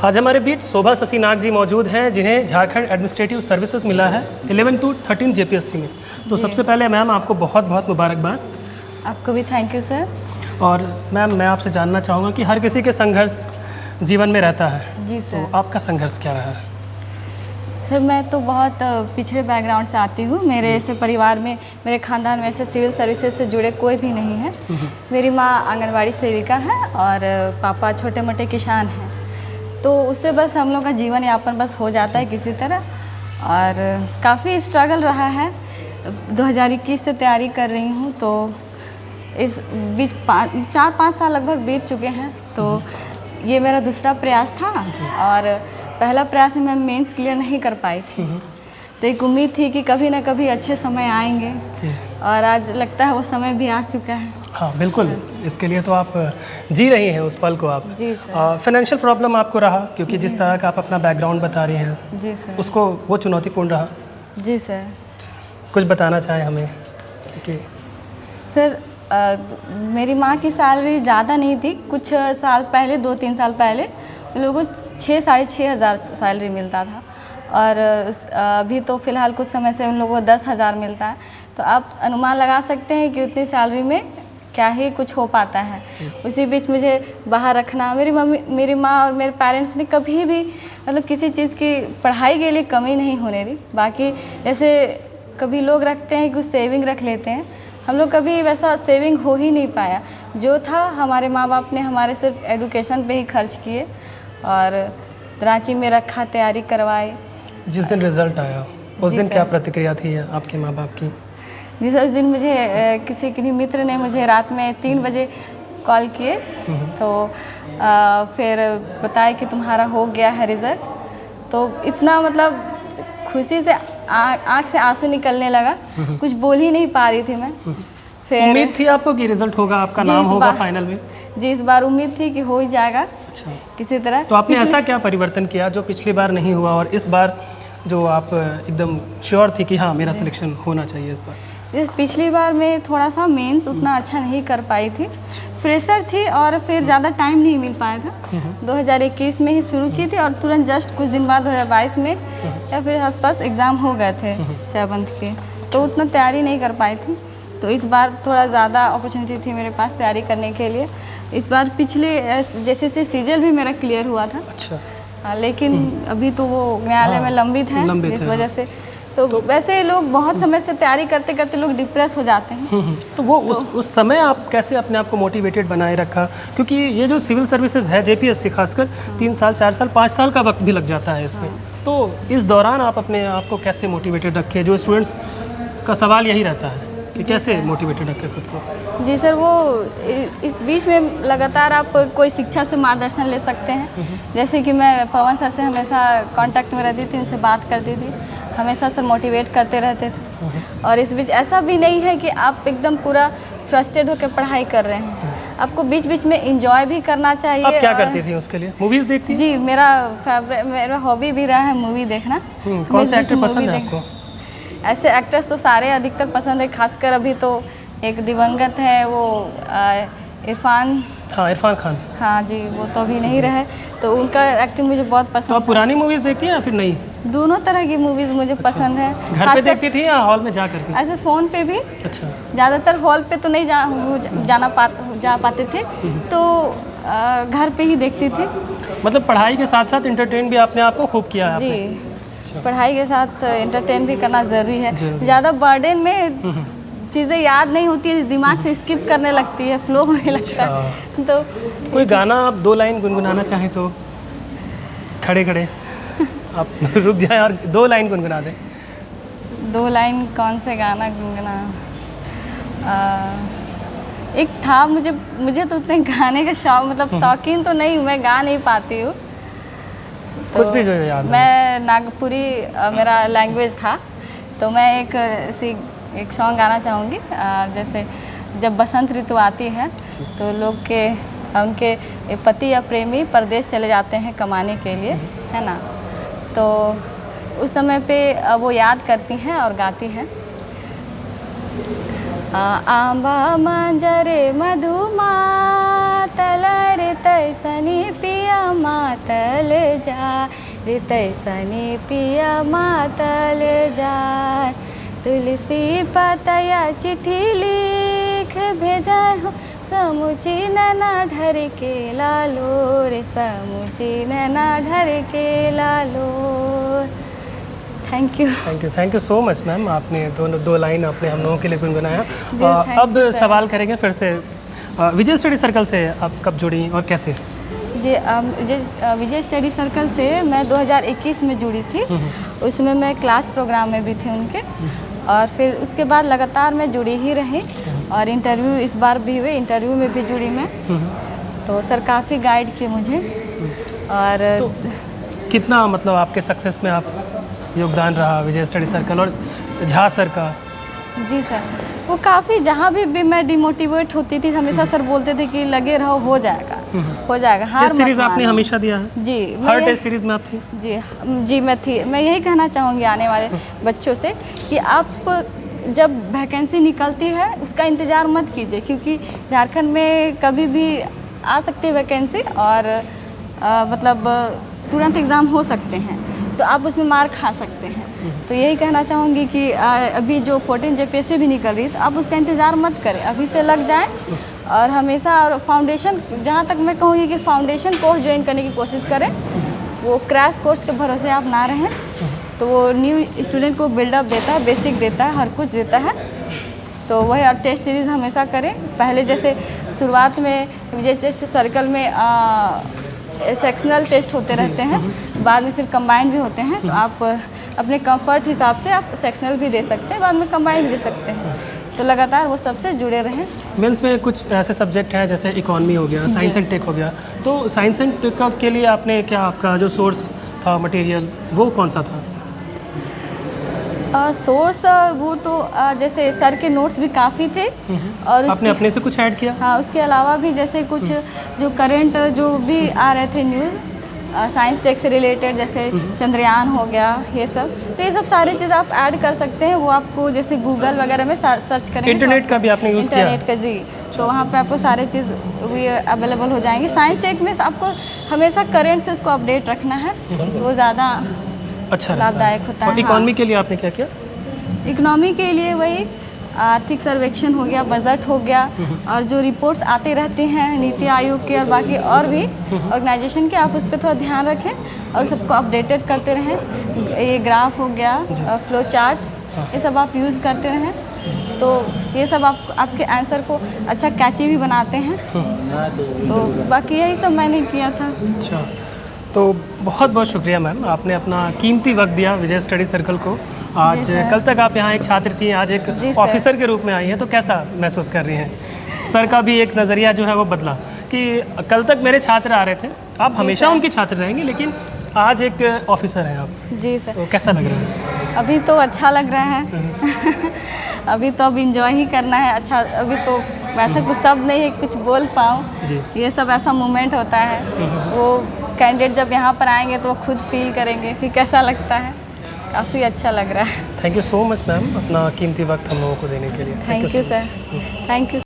आज हमारे बीच शोभा शशि नाग जी मौजूद हैं, जिन्हें झारखंड एडमिनिस्ट्रेटिव सर्विसेज मिला है 11 to 13 जेपीएससी में। तो सबसे पहले मैम आपको बहुत बहुत मुबारकबाद। आपको भी थैंक यू सर। और मैम मैं आपसे जानना चाहूँगा कि हर किसी के संघर्ष जीवन में रहता है। जी सर। तो आपका संघर्ष क्या रहा है? सर मैं तो बहुत पिछड़े बैकग्राउंड से आती हूँ। मेरे ऐसे परिवार में, मेरे ख़ानदान में ऐसे सिविल सर्विसेज से जुड़े कोई भी नहीं है। मेरी माँ आंगनवाड़ी सेविका है और पापा छोटे मोटे किसान हैं। तो उससे बस हम लोग का जीवन यापन बस हो जाता है किसी तरह। और काफ़ी स्ट्रगल रहा है। 2021 से तैयारी कर रही हूँ, तो इस बीच 4-5 साल लगभग बीत चुके हैं। तो ये मेरा दूसरा प्रयास था और पहला प्रयास में मैं मेंस क्लियर नहीं कर पाई थी। तो एक उम्मीद थी कि कभी ना कभी अच्छे समय आएंगे और आज लगता है वो समय भी आ चुका है। हाँ बिल्कुल, इसके लिए तो आप जी रही हैं उस पल को आप। जी सर। फाइनेंशियल प्रॉब्लम आपको रहा, क्योंकि जिस तरह का आप अपना बैकग्राउंड बता रही हैं। जी सर। उसको वो चुनौतीपूर्ण रहा। जी सर। कुछ बताना चाहें हमें कि सर मेरी माँ की सैलरी ज़्यादा नहीं थी। कुछ साल पहले, 2-3 साल पहले उन लोगों को 6-6.5 हज़ार सैलरी मिलता था और अभी तो फ़िलहाल कुछ समय से उन लोगों को 10,000 मिलता है। तो आप अनुमान लगा सकते हैं कि उतनी सैलरी में क्या ही कुछ हो पाता है। उसी बीच मुझे बाहर रखना, मेरी माँ और मेरे पेरेंट्स ने कभी भी मतलब किसी चीज़ की पढ़ाई के लिए कमी नहीं होने दी। बाकी जैसे कभी लोग रखते हैं कि सेविंग रख लेते हैं, हम लोग कभी वैसा सेविंग हो ही नहीं पाया। जो था हमारे माँ बाप ने हमारे सिर्फ एडुकेशन पे ही खर्च किए और रांची में रखा, तैयारी करवाई। जिस दिन रिजल्ट आया उस दिन क्या प्रतिक्रिया थी आपके माँ बाप की? जी सर, उस दिन मुझे किसी मित्र ने मुझे रात में 3 बजे कॉल किए। तो फिर बताया कि तुम्हारा हो गया है रिज़ल्ट। तो इतना मतलब खुशी से आँख से आंसू निकलने लगा। कुछ बोल ही नहीं पा रही थी मैं। फिर उम्मीद थी आपको कि रिजल्ट होगा, आपका नाम होगा फाइनल में? जी, इस बार उम्मीद थी कि हो ही जाएगा। अच्छा। किसी तरह। तो आपने ऐसा क्या परिवर्तन किया जो पिछली बार नहीं हुआ और इस बार जो आप एकदम श्योर थी कि हाँ मेरा सिलेक्शन होना चाहिए इस बार? पिछली बार मैं थोड़ा सा मेंस उतना अच्छा नहीं कर पाई थी, फ्रेशर थी और फिर ज़्यादा टाइम नहीं मिल पाया था। 2021 में ही शुरू की थी और तुरंत जस्ट कुछ दिन बाद 2022 में या फिर आसपास एग्ज़ाम हो गए थे 7th के, तो उतना तैयारी नहीं कर पाई थी। तो इस बार थोड़ा ज़्यादा अपॉर्चुनिटी थी मेरे पास तैयारी करने के लिए। इस बार पिछले जैसे सीजल भी मेरा क्लियर हुआ था। अच्छा। लेकिन अभी तो वो न्यायालय में लंबित है, इस वजह से। तो वैसे लोग बहुत समय से तैयारी करते करते लोग डिप्रेस हो जाते हैं। तो वो उस समय आप कैसे अपने आप को मोटिवेटेड बनाए रखा? क्योंकि ये जो सिविल सर्विसेज है, जेपीएससी खासकर 3 साल, 4 साल, 5 साल का वक्त भी लग जाता है इसमें। तो इस दौरान आप अपने आप को कैसे मोटिवेटेड रखे? जो स्टूडेंट्स का सवाल यही रहता है कि कैसे मोटिवेटेड रखें खुद को। जी सर, वो इस बीच में लगातार आप कोई शिक्षा से मार्गदर्शन ले सकते हैं। जैसे कि मैं पवन सर से हमेशा कांटेक्ट में रहती थी, उनसे बात करती थी, हमेशा सर मोटिवेट करते रहते थे। और इस बीच ऐसा भी नहीं है कि आप एकदम पूरा फ्रस्ट्रेट होकर पढ़ाई कर रहे हैं, आपको बीच बीच में इंजॉय भी करना चाहिए। आप क्या करती थी उसके लिए? मूवीज़ देखती? जी, मेरा हॉबी भी रहा है मूवी देखना। कौन से एक्टर पसंद है आपको? ऐसे एक्टर्स तो सारे अधिकतर पसंद है, खासकर अभी तो एक दिवंगत है वो इरफान। हाँ, इरफान खान। हाँ जी, वो तो अभी नहीं रहे, तो उनका एक्टिंग मुझे बहुत पसंद। तो आप पुरानी मूवीज़ देखती हैं या फिर नहीं? दोनों तरह की मूवीज़ मुझे पसंद है। घर पे देखती थी या हॉल में जा करके? ऐसे फ़ोन पे भी। अच्छा। ज़्यादातर हॉल पे तो नहीं जा पाते थे, तो घर पे ही देखती थी। मतलब पढ़ाई के साथ साथ एंटरटेन भी आपने आपको खूब किया है? जी, पढ़ाई के साथ एंटरटेन भी करना ज़रूरी है। ज़्यादा बर्डन में चीज़ें याद नहीं होती है, दिमाग से स्किप करने लगती है, फ्लो होने लगता है। तो कोई गाना आप 2 लाइन गुनगुनाना चाहें तो खड़े खड़े आप रुक जाएं और 2 लाइन गुनगुना दें। 2 लाइन कौन से गाना गुनगुना? एक था, मुझे तो उतने गाने का शौक, मतलब शौकीन तो नहीं हूँ, मैं गा नहीं पाती हूँ। कुछ भी जो याद है। मैं नागपुरी मेरा लैंग्वेज था, तो मैं एक सॉन्ग गाना चाहूँगी। जैसे जब बसंत ऋतु आती है तो लोग उनके पति या प्रेमी परदेश चले जाते हैं कमाने के लिए, है ना। तो उस समय पे वो याद करती हैं और गाती हैं। आंबा मंजरे मधु मातल रे तैसनी पिया मातल जा रे तैसने पिया मातल जाए। तुलसी पतया चिट्ठी लिख भेजा हो समुची नैना ढर के लालो रे समुची नैना ढर के लालो। Thank you so much ma'am. आपने दो लाइन आपने हम लोगों के लिए गुनगुनाया। thank अब you, sir. सवाल करेंगे फिर से, विजय स्टडी सर्कल से आप कब जुड़ी और कैसे? जी विजय स्टडी सर्कल से मैं 2021 में जुड़ी थी। उसमें मैं क्लास प्रोग्राम में भी थी उनके, और फिर उसके बाद लगातार मैं जुड़ी ही रही, और इंटरव्यू इस बार भी हुए, इंटरव्यू में भी जुड़ी मैं। तो सर काफ़ी गाइड किए मुझे। और तो कितना मतलब आपके सक्सेस में आप योगदान रहा विजय स्टडी सर्कल और झा सर का? जी सर, वो काफ़ी जहाँ भी मैं डिमोटिवेट होती थी, हमेशा सर बोलते थे कि लगे रहो, हो जाएगा हो जाएगा, हार मत सीरीज आपने मानो। हमेशा दिया है? जी हर टेस्ट सीरीज में आप थी? जी मैं थी। मैं यही कहना चाहूँगी आने वाले बच्चों से कि आप जब वैकेंसी निकलती है उसका इंतज़ार मत कीजिए, क्योंकि झारखंड में कभी भी आ सकती है वैकेंसी, और मतलब तुरंत एग्ज़ाम हो सकते हैं, तो आप उसमें मार खा सकते हैं। तो यही कहना चाहूँगी कि अभी जो 14 JPSC भी निकल रही है, तो आप उसका इंतज़ार मत करें, अभी से लग जाएं। और हमेशा और फाउंडेशन, जहाँ तक मैं कहूँगी कि फाउंडेशन कोर्स ज्वाइन करने की कोशिश करें, वो क्रैश कोर्स के भरोसे आप ना रहें। तो वो न्यू स्टूडेंट को बिल्डअप देता है, बेसिक देता है, हर कुछ देता है। तो वही, और टेस्ट सीरीज़ हमेशा करें। पहले जैसे शुरुआत में विजय स्टडी सर्कल में सेक्शनल टेस्ट होते रहते हैं, बाद में फिर कंबाइन भी होते हैं, तो आप अपने कंफर्ट हिसाब से आप सेक्शनल भी दे सकते हैं, बाद में कंबाइन भी दे सकते हैं। तो लगातार वो सबसे जुड़े रहें। मेंस में कुछ ऐसे सब्जेक्ट हैं जैसे इकोनॉमी हो गया, साइंस एंड टेक हो गया, तो साइंस एंड टेक के लिए आपने क्या, आपका जो सोर्स था मटेरियल वो कौन सा था? सोर्स वो तो जैसे सर के नोट्स भी काफ़ी थे, और आपने अपने से कुछ ऐड किया? हाँ, उसके अलावा भी जैसे कुछ जो करंट जो भी आ रहे थे न्यूज़ साइंस टेक से रिलेटेड, जैसे चंद्रयान हो गया, ये सब, तो ये सब सारी चीज़ आप ऐड कर सकते हैं। वो आपको जैसे गूगल वगैरह में सर्च करेंगे, इंटरनेट का भी आपने यूज़ किया? इंटरनेट का, जी, तो वहाँ पे आपको सारी चीज़ भी अवेलेबल हो जाएंगी। साइंस टेक में आपको हमेशा करंट से उसको अपडेट रखना है, तो वो ज़्यादा अच्छा लाभदायक होता है। इकोनॉमी के लिए आपने क्या किया? इकोनॉमी के लिए वही आर्थिक सर्वेक्षण हो गया, बजट हो गया, और जो रिपोर्ट्स आते रहते हैं नीति आयोग के और बाकी और भी ऑर्गेनाइजेशन के, आप उस पर थोड़ा ध्यान रखें और सबको अपडेटेड करते रहें। ये ग्राफ हो गया, फ्लो चार्ट, ये सब आप यूज़ करते रहें, तो ये सब आपके आंसर को अच्छा कैची भी बनाते हैं। तो बाकी यही सब मैंने किया था। अच्छा, तो बहुत बहुत शुक्रिया मैम, आपने अपना कीमती वक्त दिया विजय स्टडी सर्कल को। आज कल तक आप यहाँ एक छात्र थी, आज एक ऑफिसर के रूप में आई हैं, तो कैसा महसूस कर रही हैं? सर का भी एक नज़रिया जो है वो बदला कि कल तक मेरे छात्र आ रहे थे, आप हमेशा उनके छात्र रहेंगे, लेकिन आज एक ऑफिसर हैं आप। जी सर। तो कैसा लग रहा है? अभी तो अच्छा लग रहा है। अभी तो अब इंजॉय ही करना है। अच्छा, अभी तो वैसे कुछ शब्द नहीं है कुछ बोल पाऊँ, ये सब ऐसा मोमेंट होता है, वो कैंडिडेट जब यहाँ पर आएंगे तो वो खुद फील करेंगे कि कैसा लगता है। काफ़ी अच्छा लग रहा है। Thank you so much ma'am, अपना कीमती वक्त हम लोगों को देने के लिए। Thank you sir, thank you.